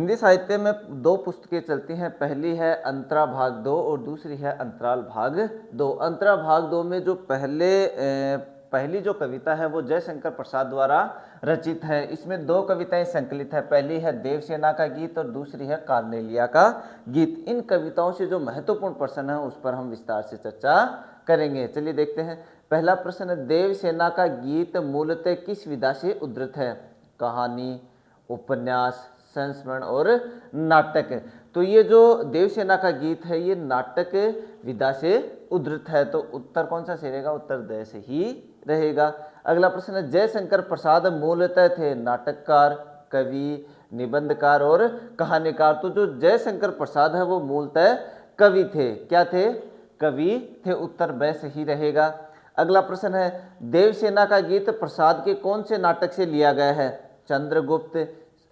हिंदी साहित्य में दो पुस्तकें चलती हैं, पहली है अंतरा भाग 2 और दूसरी है अंतराल भाग 2। अंतरा भाग 2 में जो पहली जो कविता है वो जयशंकर प्रसाद द्वारा रचित है। इसमें दो कविताएं संकलित है, पहली है देवसेना का गीत और दूसरी है कार्नेलिया का गीत। इन कविताओं से जो महत्वपूर्ण प्रश्न है उस पर हम विस्तार से चर्चा करेंगे। चलिए देखते हैं। पहला प्रश्न, देवसेना का गीत मूलतः किस विधा से उद्धृत है? कहानी, उपन्यास, संस्मरण और नाटक। तो ये जो देवसेना का गीत है ये नाटक विधा से उद्धृत है, तो उत्तर कौन सा सही रहेगा? उत्तर द से ही रहेगा। अगला प्रश्न है, जयशंकर प्रसाद मूलतः थे नाटककार, कवि, निबंधकार और कहानीकार। तो जो जयशंकर प्रसाद है वो मूलतः कवि थे। क्या थे? कवि थे। उत्तर ब से ही रहेगा। अगला प्रश्न है, देवसेना का गीत प्रसाद के कौन से नाटक से लिया गया है? चंद्रगुप्त,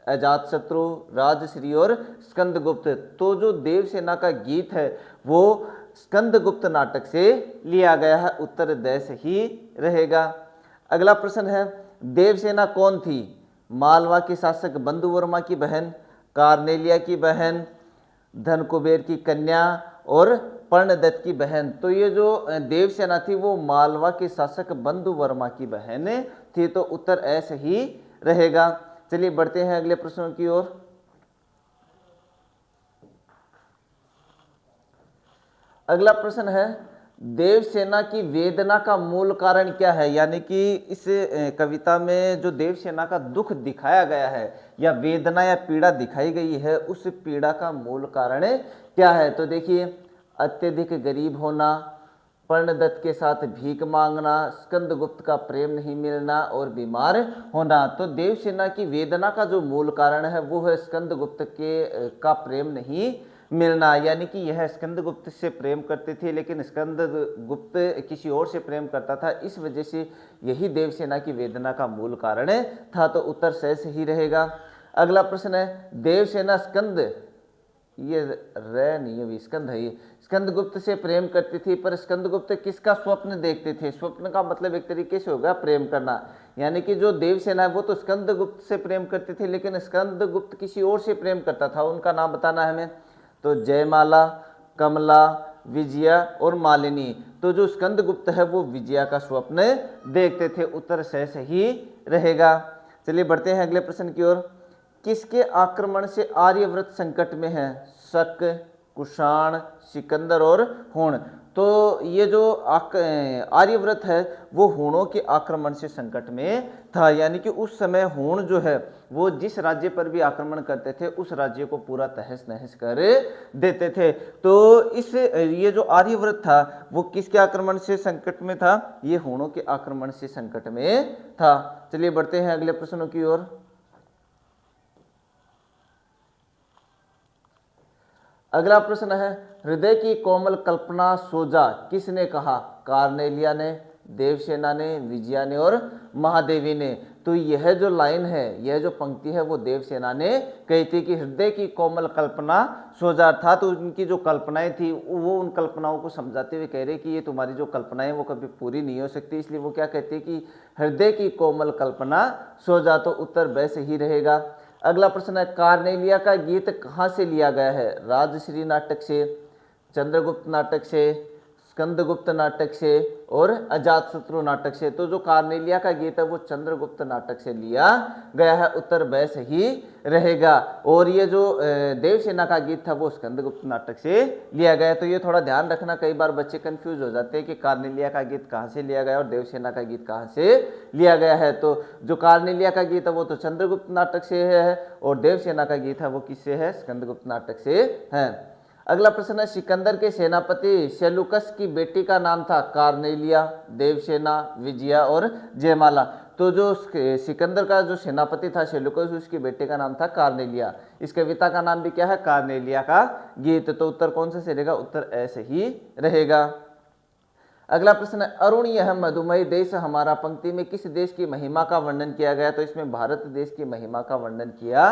अजातशत्रु, राजश्री और स्कंदगुप्त। तो जो देवसेना का गीत है वो स्कंदगुप्त नाटक से लिया गया है। उत्तर द से ही रहेगा। अगला प्रश्न है, देवसेना कौन थी? मालवा के शासक बंधुवर्मा की बहन, कार्नेलिया की बहन, धनकुबेर की कन्या और पर्णदत्त की बहन। तो ये जो देवसेना थी वो मालवा के शासक बंधुवर्मा की बहन थी। तो उत्तर ए से ही रहेगा। चलिए बढ़ते हैं अगले प्रश्नों की ओर। अगला प्रश्न है, देवसेना की वेदना का मूल कारण क्या है? यानी कि इस कविता में जो देवसेना का दुख दिखाया गया है या वेदना या पीड़ा दिखाई गई है, उस पीड़ा का मूल कारण क्या है? तो देखिए, अत्यधिक गरीब होना, पर्णदत्त के साथ भीख मांगना, स्कंदगुप्त का प्रेम नहीं मिलना और बीमार होना। तो देवसेना की वेदना का जो मूल कारण है वो है स्कंदगुप्त का प्रेम नहीं मिलना। यानी कि यह स्कंदगुप्त से प्रेम करते थे लेकिन स्कंदगुप्त किसी और से प्रेम करता था, इस वजह से यही देवसेना की वेदना का मूल कारण था। तो उत्तर सही से ही रहेगा। अगला प्रश्न है, देवसेना स्कंद, ये रे नहीं है, स्कंद है, ये स्कंदगुप्त से प्रेम करती थी, पर स्कंदगुप्त किसका स्वप्न देखते थे? स्वप्न का मतलब एक तरीके से होगा प्रेम करना। यानी कि जो देवसेना है वो तो स्कंदगुप्त से प्रेम करती थी लेकिन स्कंदगुप्त किसी और से प्रेम करता था। उनका नाम बताना है हमें। तो जयमाला, कमला, विजया और मालिनी। तो जो स्कंदगुप्त है वो विजया का स्वप्न देखते थे। उत्तर सही से ही रहेगा। चलिए बढ़ते हैं अगले प्रश्न की ओर। किसके आक्रमण से आर्यव्रत संकट में है? शक, कुषाण, सिकंदर और हुण। तो ये जो आर्यव्रत है वो हुणों के आक्रमण से संकट में था। यानी कि उस समय हुण जो है वो जिस राज्य पर भी आक्रमण करते थे उस राज्य को पूरा तहस नहस कर देते थे। तो ये जो आर्यव्रत था वो किसके आक्रमण से संकट में था? ये हुणों के आक्रमण से संकट में था। चलिए बढ़ते हैं अगले प्रश्नों की ओर। अगला प्रश्न है, हृदय की कोमल कल्पना सोजा किसने कहा? कार्नेलिया ने, देवसेना ने, विजया ने और महादेवी ने। तो यह जो लाइन है, यह जो पंक्ति है वो देवसेना ने कही थी कि हृदय की कोमल कल्पना सोजा था। तो उनकी जो कल्पनाएं थी वो उन कल्पनाओं को समझाते हुए कह रहे कि ये तुम्हारी जो कल्पनाएं वो कभी पूरी नहीं हो सकती, इसलिए वो क्या कहते हैं कि हृदय की कोमल कल्पना सोजा। तो उत्तर ब से ही रहेगा। अगला प्रश्न है, कार्नेलिया का गीत कहाँ से लिया गया है? राजश्री नाटक से, चंद्रगुप्त नाटक से, स्कंदगुप्त नाटक से और अजातशत्रु नाटक से। तो जो कार्नेलिया का गीत है वो चंद्रगुप्त नाटक से लिया गया है। उत्तर ब से ही रहेगा। और ये जो देवसेना का गीत था वो स्कंदगुप्त नाटक से लिया गया। तो ये थोड़ा ध्यान रखना, कई बार बच्चे कंफ्यूज हो जाते हैं कि कार्नेलिया का गीत कहाँ से लिया गया और देवसेना का गीत कहाँ से लिया गया है। तो जो कार्नेलिया का गीत है वो तो चंद्रगुप्त नाटक से है और देवसेना का गीत है वो किससे है? स्कंदगुप्त नाटक से है। अगला प्रश्न है, सिकंदर के सेनापति सेलुकस की बेटी का नाम था? कार्नेलिया, देवसेना, विजया और जयमाला। तो जो सिकंदर का जो सेनापति था सेलुकस, उसकी बेटे का नाम था कार्नेलिया। इस कविता का नाम भी क्या है? कार्नेलिया का गीत। तो उत्तर कौन सा सही रहेगा? उत्तर ए से ही रहेगा। अगला प्रश्न है, अरुण यह मधुमय देश हमारा पंक्ति में किस देश की महिमा का वर्णन किया गया? तो इसमें भारत देश की महिमा का वर्णन किया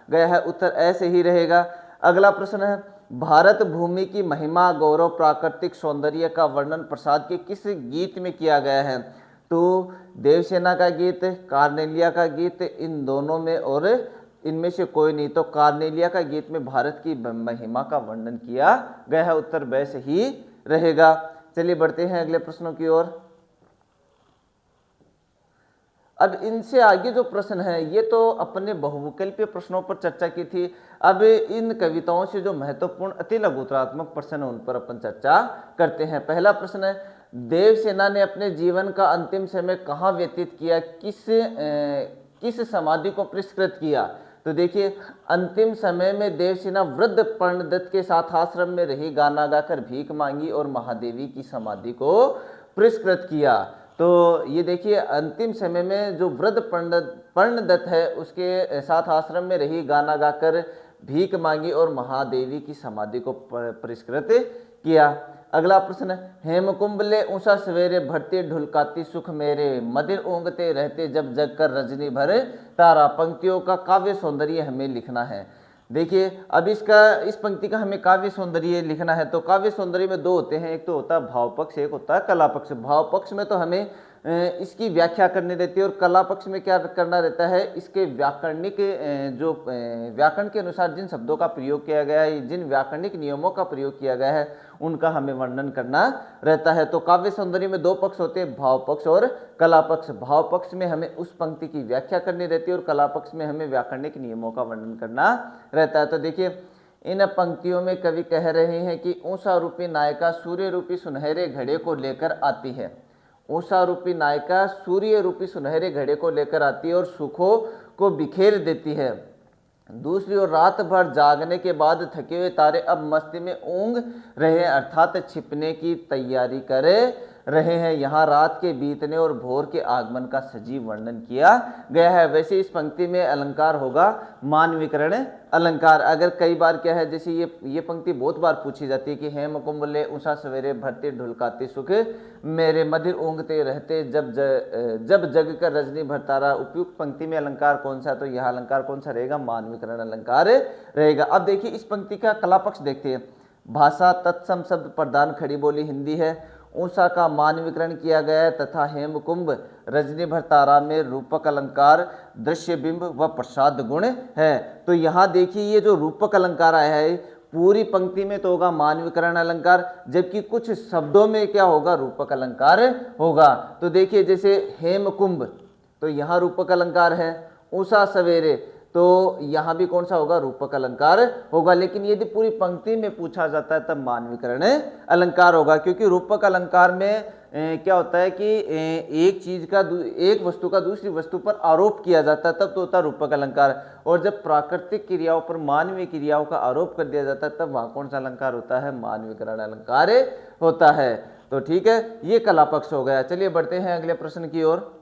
गया है। उत्तर ए से ही रहेगा। अगला प्रश्न है, भारत भूमि की महिमा, गौरव, प्राकृतिक सौंदर्य का वर्णन प्रसाद के किस गीत में किया गया है? तो देवसेना का गीत, कार्नेलिया का गीत, इन दोनों में और इनमें से कोई नहीं। तो कार्नेलिया का गीत में भारत की महिमा का वर्णन किया गया है। उत्तर ब सही रहेगा। चलिए बढ़ते हैं अगले प्रश्नों की ओर। अब इनसे आगे जो प्रश्न है ये तो अपने बहुविकल्पीय प्रश्नों पर चर्चा की थी। अब इन कविताओं से जो महत्वपूर्ण अति लघुतरात्मक प्रश्न है उन पर अपन चर्चा करते हैं। पहला प्रश्न है, देवसेना ने अपने जीवन का अंतिम समय कहाँ व्यतीत किया, किस समाधि को पुरस्कृत किया? तो देखिए, अंतिम समय में देवसेना वृद्ध पर्णदत्त के साथ आश्रम में रही, गाना गाकर भीख मांगी और महादेवी की समाधि को पुरस्कृत किया। तो ये देखिए, अंतिम समय में जो वृद्ध पर्णदत्त है उसके साथ आश्रम में रही, गाना गाकर भीख मांगी और महादेवी की समाधि को पुरस्कृत किया। अगला प्रश्न, हेमकुंभ ले ऊषा सवेरे, भरती ढुलकाती सुख मेरे, मदिर ऊँगते रहते जब जग कर रजनी भर तारा। पंक्तियों का काव्य सौंदर्य हमें लिखना है। देखिए, अब इस पंक्ति का हमें काव्य सौंदर्य लिखना है। तो काव्य सौंदर्य में दो होते हैं, एक तो होता है भाव पक्ष, एक होता है कला पक्ष। भाव पक्ष में तो हमें इसकी व्याख्या करनी रहती है, और कला पक्ष में क्या करना रहता है, इसके व्याकरणिक जो व्याकरण के अनुसार जिन शब्दों का प्रयोग किया गया है, जिन व्याकरणिक नियमों का प्रयोग किया गया है, उनका हमें वर्णन करना रहता है। तो काव्य सौंदर्य में दो पक्ष होते हैं, भाव पक्ष और कला पक्ष। भाव पक्ष में हमें उस पंक्ति की व्याख्या करनी रहती है और कला पक्ष में हमें व्याकरणिक नियमों का वर्णन करना रहता है। तो देखिए, इन पंक्तियों में कवि कह रहे हैं कि ऊषा रूपी नायिका सूर्य रूपी सुनहरे घड़े को लेकर आती है। ऊषा रूपी नायिका सूर्य रूपी सुनहरे घड़े को लेकर आती है और सुखों को बिखेर देती है। दूसरी ओर रात भर जागने के बाद थके हुए तारे अब मस्ती में ऊँग रहे हैं, अर्थात छिपने की तैयारी कर रहे हैं। यहाँ रात के बीतने और भोर के आगमन का सजीव वर्णन किया गया है। वैसे इस पंक्ति में अलंकार होगा मानविकरण अलंकार। अगर कई बार क्या है, जैसे ये पंक्ति बहुत बार पूछी जाती है कि हेमकुंभ ले ऊषा सवेरे, भरते ढुलकाते सुख मेरे, मदिर ऊँगते रहते जब जग कर रजनी भर तारा। उपयुक्त पंक्ति में अलंकार कौन सा? तो यह अलंकार कौन सा रहेगा? मानविकरण अलंकार रहेगा। अब देखिए, इस पंक्ति का कला पक्ष देखते हैं। भाषा तत्सम शब्द प्रधान खड़ी बोली हिंदी है। ऊषा का मानविकरण किया गया है तथा हेमकुंभ रजनी भर तारा में रूपक अलंकार, दृश्य बिंब व प्रसाद गुण है। तो यहाँ देखिए, ये जो रूपक अलंकार आया है, पूरी पंक्ति में तो होगा मानविकरण अलंकार, जबकि कुछ शब्दों में क्या होगा? रूपक अलंकार होगा। तो देखिए, जैसे हेमकुंभ, तो यहाँ रूपक अलंकार है। ऊषा सवेरे, तो यहाँ भी कौन सा होगा? रूपक अलंकार होगा। लेकिन यदि पूरी पंक्ति में पूछा जाता है तब मानविकरण अलंकार होगा, क्योंकि रूपक अलंकार में क्या होता है कि एक वस्तु का दूसरी वस्तु पर आरोप किया जाता है, तब तो होता है रूपक अलंकार। और जब प्राकृतिक क्रियाओं पर मानवीय क्रियाओं का आरोप कर दिया जाता है, तब वहाँ कौन सा अलंकार होता है? मानविकरण अलंकार होता है। तो ठीक है, ये कला पक्ष हो गया। चलिए बढ़ते हैं अगले प्रश्न की ओर।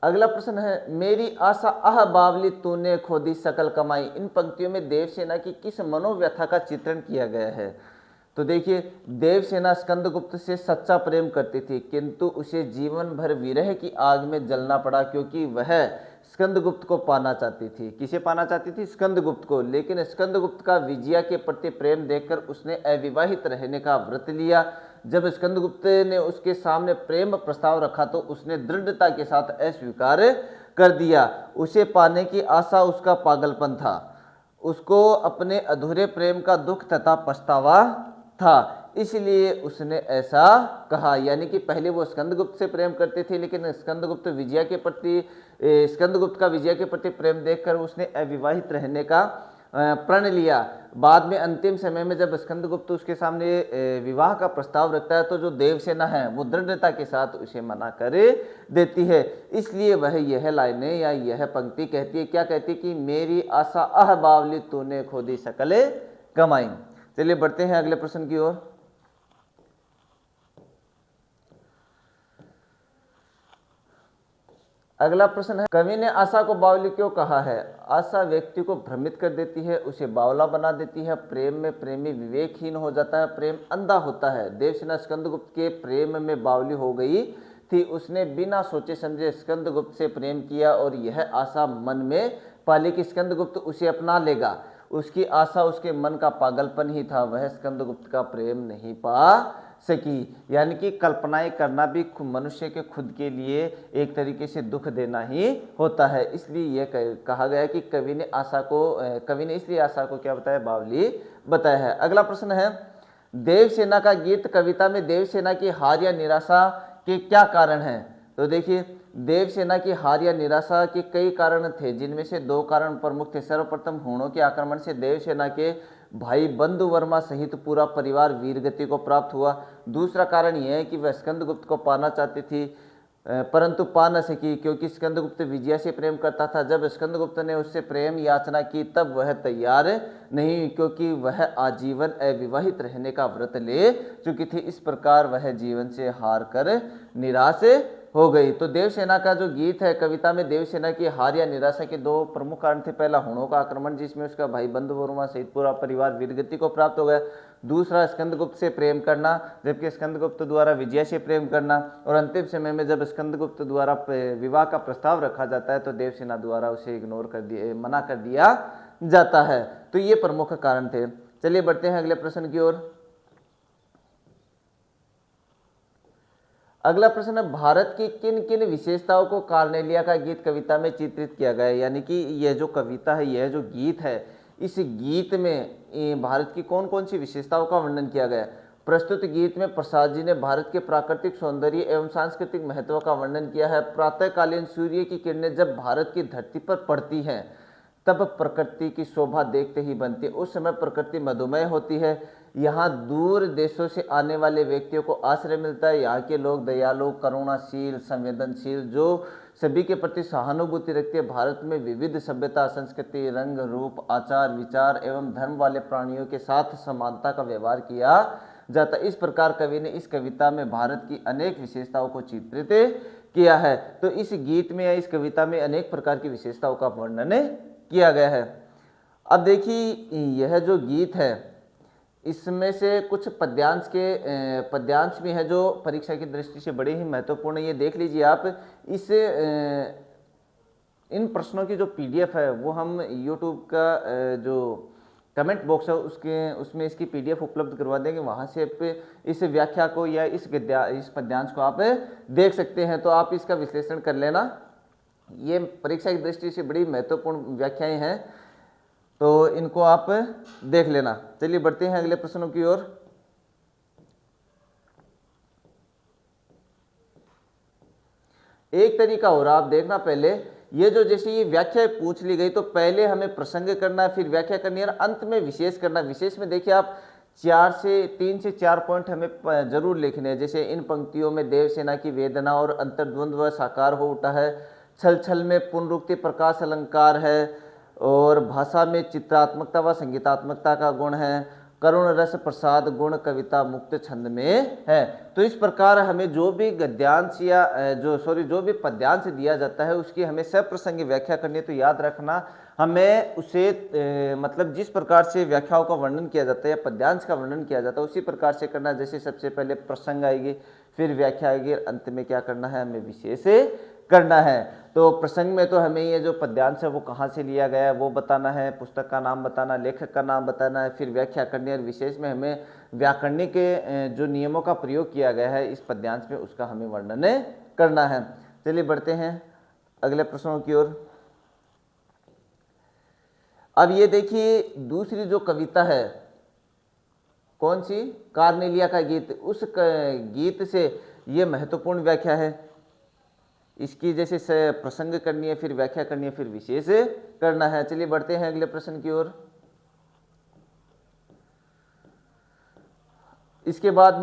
अगला प्रश्न है, मेरी आशा आह बावली तूने खोदी सकल कमाई। इन पंक्तियों में देवसेना की किस मनोव्यथा का चित्रण किया गया है? तो देखिए, देवसेना स्कंदगुप्त से सच्चा प्रेम करती थी, किंतु उसे जीवन भर विरह की आग में जलना पड़ा, क्योंकि वह स्कंदगुप्त को पाना चाहती थी। किसे पाना चाहती थी? स्कंदगुप्त को। लेकिन स्कंदगुप्त का विजया के प्रति प्रेम देखकर उसने अविवाहित रहने का व्रत लिया। जब स्कंदगुप्त ने उसके सामने प्रेम प्रस्ताव रखा तो उसने दृढ़ता के साथ अस्वीकार कर दिया। उसे पाने की आशा उसका पागलपन था, उसको अपने अधूरे प्रेम का दुख तथा पछतावा था, इसलिए उसने ऐसा कहा। यानी कि पहले वो स्कंदगुप्त से प्रेम करते थे, लेकिन स्कंदगुप्त का विजय के प्रति प्रेम देखकर उसने अविवाहित रहने का प्रण लिया। बाद में अंतिम समय में जब स्कंदगुप्त उसके सामने विवाह का प्रस्ताव रखता है, तो जो देवसेना है वो दृढ़ता के साथ उसे मना कर देती है। इसलिए वह यह लाइनें या यह पंक्ति कहती है, क्या कहती है? कि मेरी आशा आह बावली तूने खोदी सकल कमाई। चलिए बढ़ते हैं अगले प्रश्न की ओर। अगला प्रश्न है, कवि ने आशा को बावली क्यों कहा है? आशा व्यक्ति को भ्रमित कर देती है, उसे बावला बना देती है। प्रेम में प्रेमी विवेकहीन हो जाता है, प्रेम अंधा होता है। देवसेना स्कंदगुप्त के प्रेम में बावली हो गई थी। उसने बिना सोचे समझे स्कंदगुप्त से प्रेम किया और यह आशा मन में पाली कि स्कंदगुप्त उसे अपना लेगा। उसकी आशा उसके मन का पागलपन ही था, वह स्कंदगुप्त का प्रेम नहीं पा सकी। यानी कि कल्पनाएं करना भी मनुष्य के खुद के लिए एक तरीके से दुख देना ही होता है। इसलिए यह कहा गया कि कवि ने इसलिए आशा को क्या बताया, बावली बताया है। अगला प्रश्न है, देवसेना का गीत कविता में देवसेना की हार या निराशा के क्या कारण हैं? तो देखिए, देवसेना की हार या निराशा के कई कारण थे, जिनमें से 2 कारण प्रमुख थे। सर्वप्रथम, हुणों के आक्रमण से देवसेना के भाई बंधु वर्मा सहित पूरा परिवार वीरगति को प्राप्त हुआ। दूसरा कारण यह है कि वह स्कंदगुप्त को पाना चाहती थी, परंतु पा न सकी, क्योंकि स्कंदगुप्त विजया से प्रेम करता था। जब स्कंदगुप्त ने उससे प्रेम याचना की तब वह तैयार नहीं, क्योंकि वह आजीवन अविवाहित रहने का व्रत ले चुकी थी। इस प्रकार वह जीवन से हार कर निराश हो गई। तो देवसेना का जो गीत है, कविता में देवसेना की हार या निराशा के 2 प्रमुख कारण थे। पहला, हुणों का आक्रमण, जिसमें उसका भाई बंधु वर्मा सहित पूरा परिवार वीरगति को प्राप्त हो गया। दूसरा, स्कंदगुप्त से प्रेम करना, जबकि स्कंदगुप्त द्वारा विजया से प्रेम करना। और अंतिम समय में जब स्कंदगुप्त द्वारा विवाह का प्रस्ताव रखा जाता है तो देवसेना द्वारा उसे मना कर दिया जाता है। तो ये प्रमुख कारण थे। चलिए बढ़ते हैं अगले प्रश्न की ओर। अगला प्रश्न है, भारत की किन किन विशेषताओं को कार्नेलिया का गीत कविता में चित्रित किया गया है? यानी कि यह जो कविता है, यह जो गीत है, इस गीत में भारत की कौन कौन सी विशेषताओं का वर्णन किया गया है? प्रस्तुत गीत में प्रसाद जी ने भारत के प्राकृतिक सौंदर्य एवं सांस्कृतिक महत्व का वर्णन किया है। प्रातःकालीन सूर्य की किरणें जब भारत की धरती पर पड़ती हैं तब प्रकृति की शोभा देखते ही बनती है। उस समय प्रकृति मधुमेह होती है। यहाँ दूर देशों से आने वाले व्यक्तियों को आश्रय मिलता है। यहाँ के लोग दयालु, करुणाशील, संवेदनशील, जो सभी के प्रति सहानुभूति रखते हैं। भारत में विविध सभ्यता, संस्कृति, रंग, रूप, आचार, विचार एवं धर्म वाले प्राणियों के साथ समानता का व्यवहार किया जाता है। इस प्रकार कवि ने इस कविता में भारत की अनेक विशेषताओं को चित्रित किया है। तो इस गीत में या इस कविता में अनेक प्रकार की विशेषताओं का वर्णन किया गया है। अब देखिए, यह जो गीत है, इसमें से कुछ पद्यांश भी है जो परीक्षा की दृष्टि से बड़े ही महत्वपूर्ण है। ये देख लीजिए आप। इन प्रश्नों की जो PDF है वो हम YouTube का जो कमेंट बॉक्स है उसमें इसकी PDF उपलब्ध करवा देंगे। वहाँ से आप इस व्याख्या को या इस पद्यांश को आप देख सकते हैं। तो आप इसका विश्लेषण कर लेना। ये परीक्षा की दृष्टि से बड़ी महत्वपूर्ण व्याख्याएं हैं, तो इनको आप देख लेना। चलिए बढ़ते हैं अगले प्रश्नों की ओर। एक तरीका हो रहा, आप देखना, पहले ये जो जैसे ये व्याख्या पूछ ली गई तो पहले हमें प्रसंग करना है, फिर व्याख्या करनी है और अंत में विशेष करना। विशेष में देखिए आप 3 से 4 पॉइंट हमें जरूर लिखने हैं। जैसे इन पंक्तियों में देवसेना की वेदना और अंतर्द्वंद्व साकार हो उठा है, छल छल में पुनरुक्ति प्रकाश अलंकार है, और भाषा में चित्रात्मकता व संगीतात्मकता का गुण है, करुण रस प्रसाद गुण कविता मुक्त छंद में है। तो इस प्रकार हमें जो भी गद्यांश या जो भी पद्यांश दिया जाता है उसकी हमें सप्रसंगी व्याख्या करनी है। तो याद रखना, हमें उसे मतलब जिस प्रकार से व्याख्याओं का वर्णन किया जाता है या पद्यांश का वर्णन किया जाता है उसी प्रकार से करना। जैसे सबसे पहले प्रसंग आएगी, फिर व्याख्या आएगी, अंत में क्या करना है, हमें विशेष करना है। तो प्रसंग में तो हमें ये जो पद्यांश है वो कहाँ से लिया गया है वो बताना है, पुस्तक का नाम बताना, लेखक का नाम बताना है, फिर व्याख्या करनी है। और विशेष में हमें व्याकरणिक के जो नियमों का प्रयोग किया गया है इस पद्यांश में उसका हमें वर्णन करना है। चलिए बढ़ते हैं अगले प्रश्नों की ओर। अब ये देखिए, दूसरी जो कविता है कौन सी, कार्नेलिया का गीत, उस गीत से ये महत्वपूर्ण व्याख्या है। इसकी जैसे प्रसंग करनी है, फिर व्याख्या करनी है, फिर विशेष करना है। चलिए बढ़ते हैं अगले प्रश्न की ओर। इसके बाद